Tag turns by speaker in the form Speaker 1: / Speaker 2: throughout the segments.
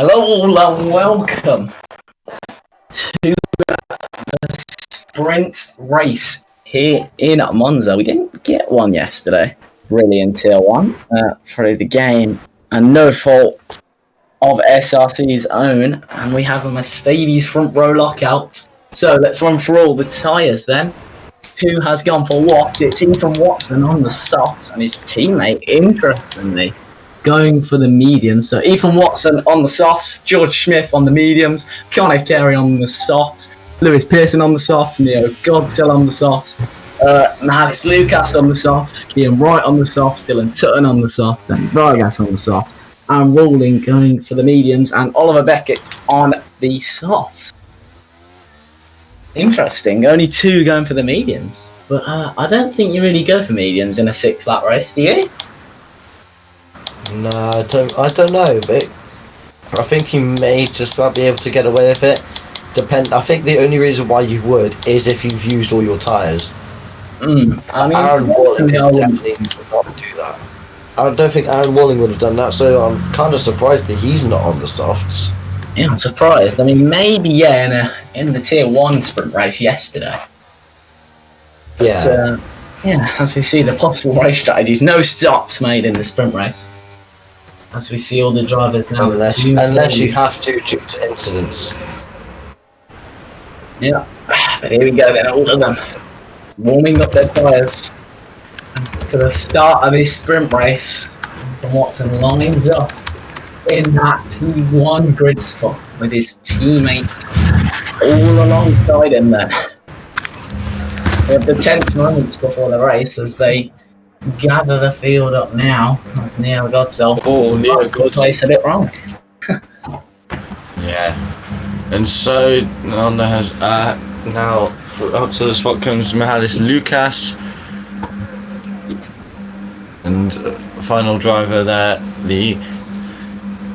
Speaker 1: Hello and welcome to the sprint race here in Monza. We didn't get one yesterday, really, until one through the game, and no fault of SRC's own, and we have a Mercedes front row lockout. So let's run through all the tyres then. Who has gone for what? It's Ethan Watson on the softs, and his teammate, interestingly, going for the mediums. So Ethan Watson on the softs, George Smith on the mediums, Connor Carey on the softs, Lewis Pearson on the softs, Neo Godsell on the softs, Mahalis Lucas on the softs, Kian Wright on the softs, Dylan Tutton on the softs, Danny Vargas on the softs, and Rowling going for the mediums, and Oliver Beckett on the softs. Interesting, only two going for the mediums. But I don't think you really go for mediums in a 6-lap race, do you?
Speaker 2: No, I don't know, but I think he may just about be able to get away with it. I think the only reason why you would is if you've used all your tyres. Aaron Walling is definitely not do that. I don't think Aaron Walling would have done that, so I'm kind of surprised that he's not on the softs.
Speaker 1: Yeah, I'm surprised. I mean, maybe, in the Tier 1 sprint race yesterday. But, as we see the possible race strategies, no stops made in the sprint race. As we see all the drivers now.
Speaker 2: Unless you have to due to incidents.
Speaker 1: Yeah, but here we go then, all of them warming up their tyres to the start of this sprint race. And Watson lines up in that P1 grid spot with his teammates all alongside him then. We have the tense moments before the race as they gather the field up now. That's Neo Godsell.
Speaker 3: Oh, Neo Godsell.
Speaker 1: Place a bit wrong.
Speaker 3: Yeah. And so, now up to the spot comes Mahalis Lucas. And final driver there, the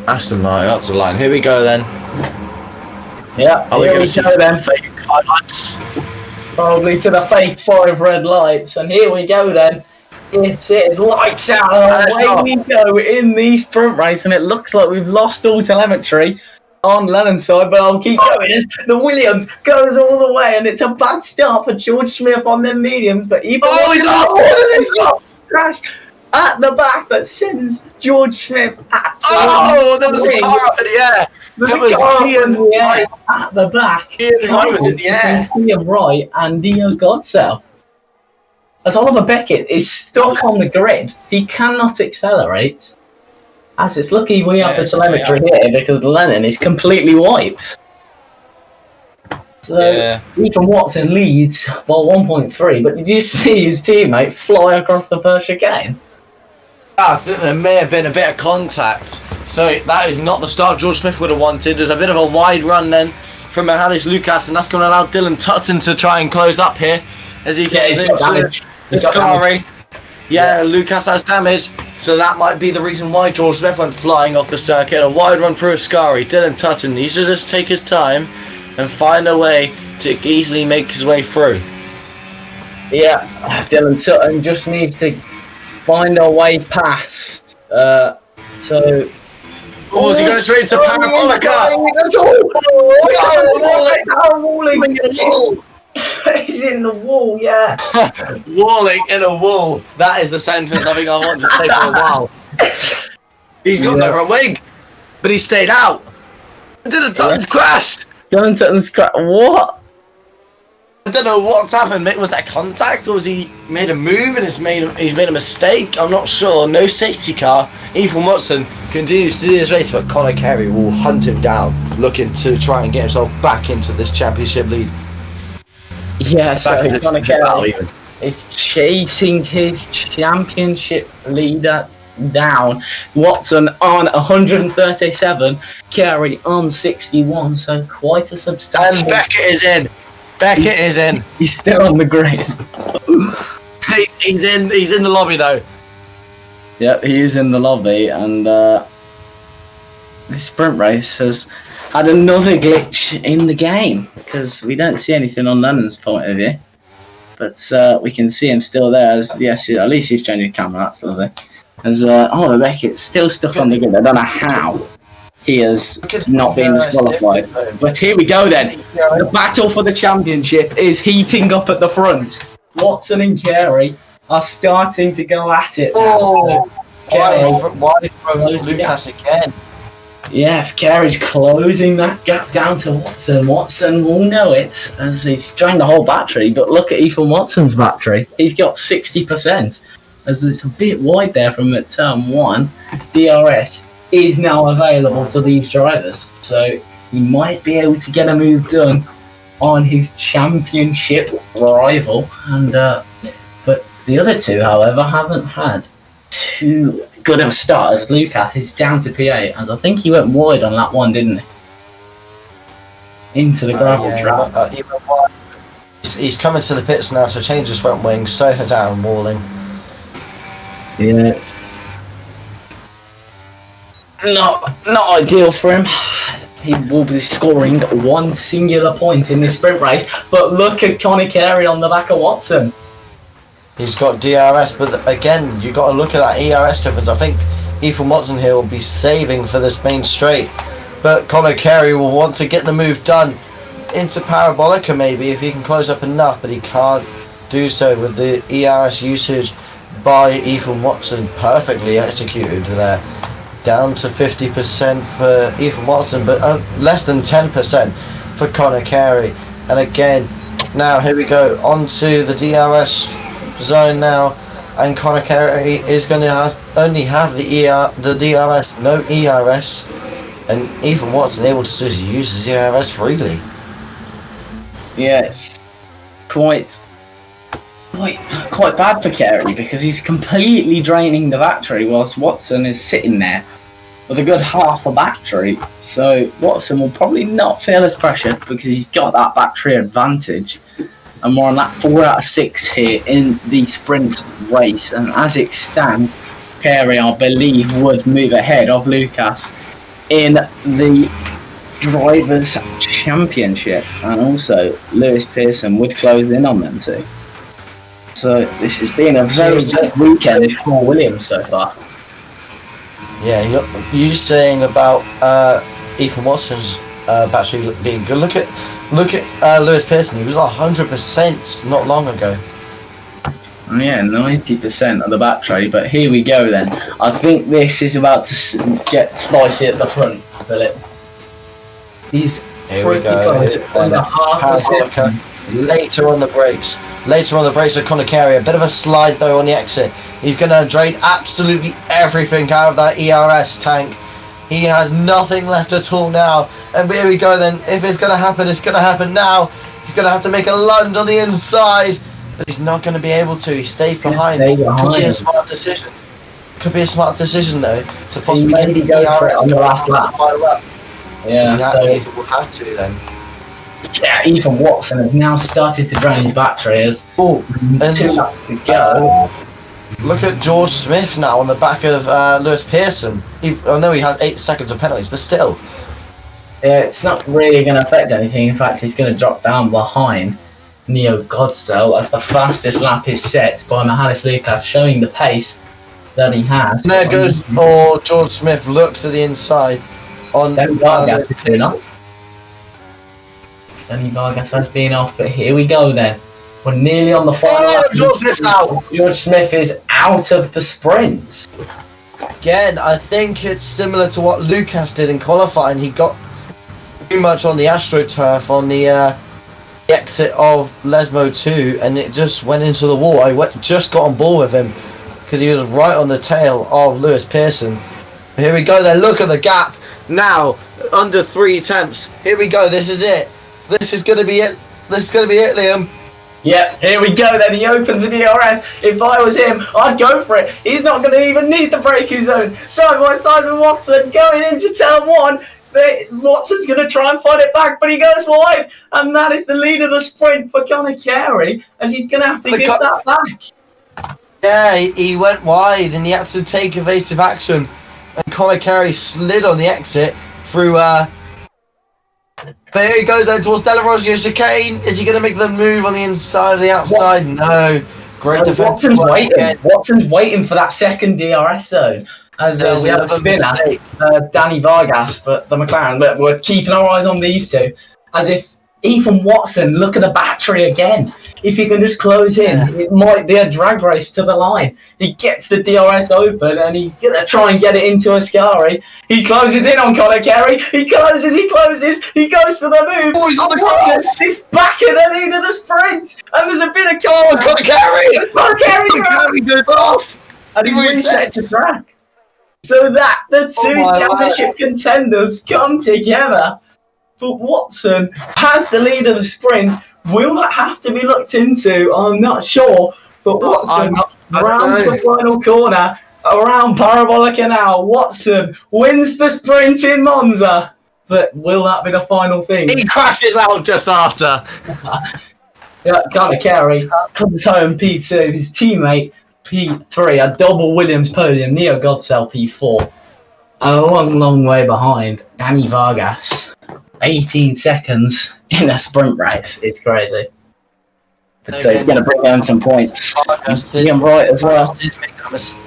Speaker 3: Aston Martin up to the line. Here we go then.
Speaker 1: Yeah,
Speaker 3: Are we
Speaker 1: here
Speaker 3: going
Speaker 1: we
Speaker 3: to see
Speaker 1: go then.
Speaker 3: fake highlights?
Speaker 1: Probably to the fake 5 red lights. And here we go then. It is lights out and away we go in the sprint race. And it looks like we've lost all telemetry on Lennon's side, but I'll keep going as the Williams goes all the way. And it's a bad start for George Smith on their mediums. But even
Speaker 3: he's off!
Speaker 1: Crash at the back that sends George Smith at
Speaker 3: there was a car up in the air.
Speaker 1: There was Kian Wright at the back.
Speaker 3: Kian Wright was in the air.
Speaker 1: Kian Wright and Neo Godsell. As Oliver Beckett is stuck on the grid, he cannot accelerate. As it's lucky we have the telemetry here because Lennon is completely wiped. So Ethan Watson leads by 1.3, but did you see his teammate fly across the first chicane?
Speaker 3: I think there may have been a bit of contact. So that is not the start George Smith would have wanted. There's a bit of a wide run then from Mahalis Lucas, and that's going to allow Dylan Tutton to try and close up here as he gets into the Scary. Yeah, Lucas has damage, so that might be the reason why George Smith went flying off the circuit. A wide run through a Scary. Dylan Tutton needs to just take his time and find a way to easily make his way through.
Speaker 1: Yeah, Dylan Tutton just needs to find a way past. He goes straight into Parabolica. He's in the wall, yeah.
Speaker 3: Walling in a wall. That is a sentence I think I want to say for a while. He's got no wing, but he stayed out. Dylan Tutton's crashed.
Speaker 1: Dylan Tutton's crashed. What?
Speaker 3: I don't know what's happened. Was that contact, or has he made a move and he's made a mistake? I'm not sure. No safety car. Ethan Watson continues to do his race, but Connor Carey will hunt him down, looking to try and get himself back into this championship lead.
Speaker 1: Yeah, so Connor Carey is chasing his championship leader down. Watson on 137, Carey on 61, so quite a substantial.
Speaker 3: And Beckett is in. Beckett is in.
Speaker 1: He's still on the grid.
Speaker 3: He's in the lobby though.
Speaker 1: Yep, he is in the lobby, and this sprint race has had another glitch in the game because we don't see anything on Lennon's point of view, but we can see him still there. As yes, at least he's changing the camera. That's lovely. As Oliver Beckett's still stuck on the grid. I don't know how. he has
Speaker 2: Look at
Speaker 1: not been
Speaker 2: DRS
Speaker 1: disqualified.
Speaker 2: difference,
Speaker 1: But here we go then. The battle for the championship is heating up at the front. Watson and Carey are starting to go at it now.
Speaker 2: Oh,
Speaker 1: Carey,
Speaker 2: why from
Speaker 1: close the
Speaker 2: Lucas again?
Speaker 1: yeah, Carey's closing that gap down to Watson. Watson will know it as he's drained the whole battery. But look at Ethan Watson's battery. He's got 60%. As it's a bit wide there from at turn 1. DRS is now available to these drivers. So he might be able to get a move done on his championship rival. And but the other two, however, haven't had too good of a start, as Lucas is down to P8, as I think he went wide on lap 1, didn't he? Into the gravel trap.
Speaker 2: He's coming to the pits now to change his front wing. So has Aaron Walling.
Speaker 1: Yeah, it's not ideal for him. He will be scoring one singular point in this sprint race, but look at Conor Carey on the back of Watson.
Speaker 2: He's got DRS, but again, you got to look at that ERS difference. I think Ethan Watson here will be saving for this main straight, but Conor Carey will want to get the move done into Parabolica maybe if he can close up enough, but he can't do so with the ERS usage by Ethan Watson. Perfectly executed there. Down to 50% for Ethan Watson, but less than 10% for Conor Carey. And again, now here we go onto the DRS zone now, and Conor Carey is going to only have the DRS, no ERS, and Ethan Watson able to just use his ERS freely.
Speaker 1: Yeah, it's quite bad for Carey because he's completely draining the battery whilst Watson is sitting there with a good half a battery. So Watson will probably not feel as pressured because he's got that battery advantage. And we're on that 4 out of 6 here in the sprint race. And as it stands, Carey, I believe, would move ahead of Lucas in the Drivers' Championship. And also, Lewis Pearson would close in on them too. So this has been a very good weekend for Williams so far.
Speaker 2: Yeah, you saying about Ethan Watson's battery being good. Look at Lewis Pearson. He was 100% not long ago.
Speaker 1: Yeah, 90% of the battery. But here we go then. I think this is about to get spicy at the front, Philip. He's pretty close on the half a second.
Speaker 2: Later on the brakes of Conor Carey. A bit of a slide though on the exit. He's going to drain absolutely everything out of that ERS tank. He has nothing left at all now. And here we go then. If it's going to happen, it's going to happen now. He's going to have to make a lunge on the inside. But he's not going to be able to. He stays behind. Could be a smart decision. Could be a smart decision though to possibly get the ERS
Speaker 1: on the last lap. Yeah, so
Speaker 2: we'll have to then.
Speaker 1: Yeah, Ethan Watson has now started to drain his battery as 2 laps to go.
Speaker 2: Look at George Smith now on the back of Lewis Pearson. I know he has 8 seconds of penalties, but still.
Speaker 1: Yeah, it's not really going to affect anything. In fact, he's going to drop down behind Neo Godstell as the fastest lap is set by Michalis Lucas, showing the pace that he has.
Speaker 2: There goes, George Smith looks at the inside on
Speaker 1: Danny Vargas has been off, but here we go then. We're nearly on the final lap.
Speaker 2: George Smith's out.
Speaker 1: George Smith is out of the sprint.
Speaker 2: Again, I think it's similar to what Lucas did in qualifying. He got too much on the AstroTurf on the exit of Lesmo 2, and it just went into the wall. Just got on board with him because he was right on the tail of Lewis Pearson. Here we go then. Look at the gap now, under 3 tenths. Here we go. This is it. This is going to be it. This is going to be it, Liam.
Speaker 1: Yeah, here we go then. He opens the DRS. If I was him, I'd go for it. He's not going to even need the braking zone. Side by side with Watson going into turn 1. Watson's going to try and fight it back, but he goes wide. And that is the lead of the sprint for Conor Carey, as he's going to have to give that back.
Speaker 2: Yeah, he went wide and he had to take evasive action. And Conor Carey slid on the exit through... But here he goes then towards Della Roggio chicane. Is he going to make the move on the inside or the outside? No. Great defense.
Speaker 1: Watson's waiting for that second DRS zone. as
Speaker 2: There's
Speaker 1: we have a
Speaker 2: another
Speaker 1: spinner,
Speaker 2: mistake.
Speaker 1: Danny Vargas, but the McLaren. But we're keeping our eyes on these two, as if Ethan Watson, look at the battery again. If he can just close in, it might be a drag race to the line. He gets the DRS open and he's going to try and get it into Ascari. He closes in on Conor Kerry. He closes. He goes for the move.
Speaker 3: Oh, he's on the
Speaker 1: Watson
Speaker 3: cross.
Speaker 1: is back in the lead of the sprint. And there's a bit of
Speaker 3: Oh, Conor Kerry!
Speaker 1: Conor Kerry
Speaker 3: Kerry goes off!
Speaker 1: and he
Speaker 3: He
Speaker 1: resets
Speaker 3: resets.
Speaker 1: the track. So that the two
Speaker 2: my
Speaker 1: championship contenders come together. But Watson has the lead of the sprint. Will that have to be looked into? I'm not sure. But Watson rounds the final corner around Parabola Canal. Watson wins the sprint in Monza. But will that be the final thing?
Speaker 3: He crashes out just after.
Speaker 1: Conor Kerry comes home P2. His teammate P3, a double Williams podium. Neo Godsell P4. A long way behind Danny Vargas. 18 seconds in a sprint race. It's crazy. But so he's going to bring home some points.
Speaker 2: Vargas did,
Speaker 1: Him right as well.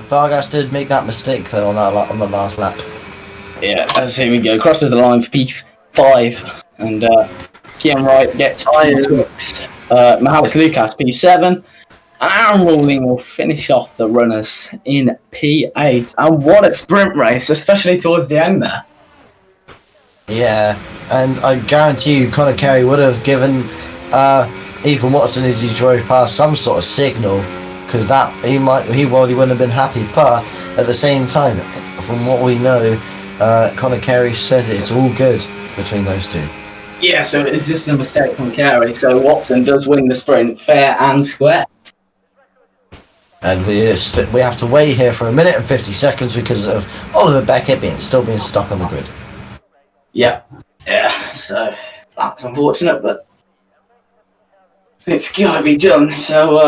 Speaker 2: Vargas did make that mistake though on the last lap.
Speaker 1: Yeah, as here we go. Crosses the line for P5. And Kian Wright gets P6. Mihalis Lucas P7. And Aaron Rawling will finish off the runners in P8. And what a sprint race, especially towards the end there.
Speaker 2: Yeah, and I guarantee you Conor Kerry would have given Ethan Watson as he drove past some sort of signal, because that he wouldn't have been happy. But at the same time, from what we know, Conor Kerry says it's all good between those two.
Speaker 1: Yeah, so it's just a mistake from Kerry. So Watson does win the sprint, fair and square.
Speaker 2: And we have to wait here for 1 minute and 50 seconds because of Oliver Beckett still being stuck on the grid.
Speaker 1: Yeah, so that's unfortunate, but it's got to be done. So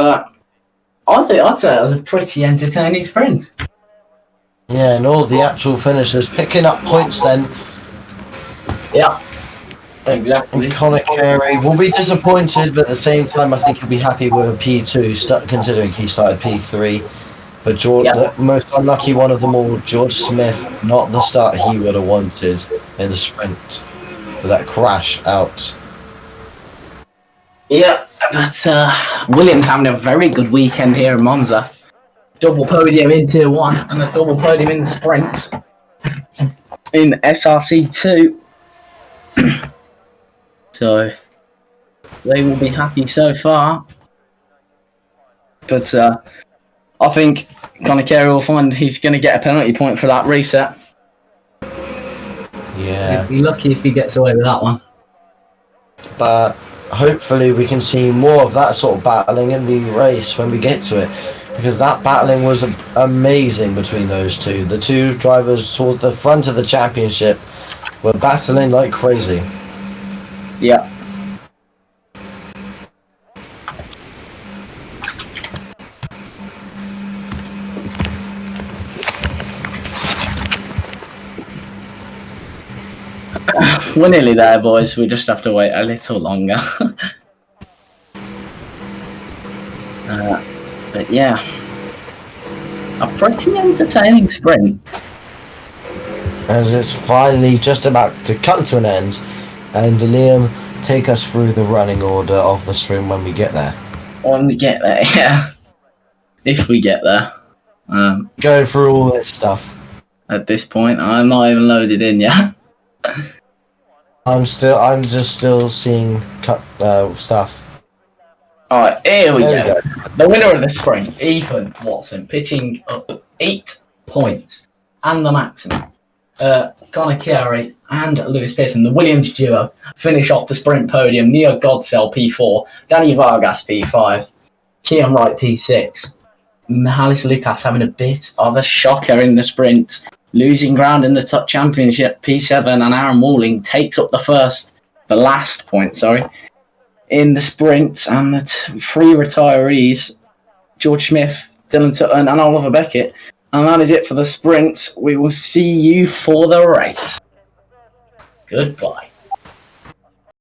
Speaker 1: I'd say it was a pretty entertaining sprint.
Speaker 2: Yeah, and all the actual finishers picking up points then.
Speaker 1: Yeah, exactly.
Speaker 2: And Conor Kerry will be disappointed, but at the same time, I think he'll be happy with a P2, considering he started P3. But the most unlucky one of them all, George Smith, not the start he would have wanted in the sprint with that crash out.
Speaker 1: Yeah, but Williams having a very good weekend here in Monza. Double podium in Tier 1 and a double podium in the sprint in SRC2. So they will be happy so far. But I think Conor Kerry will find he's going to get a penalty point for that reset.
Speaker 2: Yeah.
Speaker 1: He'd be lucky if he gets away with that one.
Speaker 2: But hopefully we can see more of that sort of battling in the race when we get to it. Because that battling was amazing between those two. The two drivers towards the front of the championship were battling like crazy.
Speaker 1: Yeah. We're nearly there, boys. We just have to wait a little longer. But yeah, a pretty entertaining sprint.
Speaker 2: As it's finally just about to come to an end, and Liam, take us through the running order of the sprint when we get there.
Speaker 1: When we get there, yeah. If we get there.
Speaker 2: Go through all this stuff.
Speaker 1: At this point, I'm not even loaded in yet.
Speaker 2: I'm just still seeing stuff.
Speaker 1: Alright, here we
Speaker 2: There
Speaker 1: go. The winner of the sprint, Ethan Watson, pitting up 8 points and the maximum. Conor Kerry and Lewis Pearson, the Williams duo, finish off the sprint podium. Neo Godsell P4, Danny Vargas P5, Kian Wright P6. Mihalis Lucas having a bit of a shocker in the sprint, losing ground in the top championship. P7 and Aaron Walling takes up the last point, in the sprint, and the 3 retirees, George Smith, Dylan Tutton and Oliver Beckett. And that is it for the sprint. We will see you for the race. Goodbye.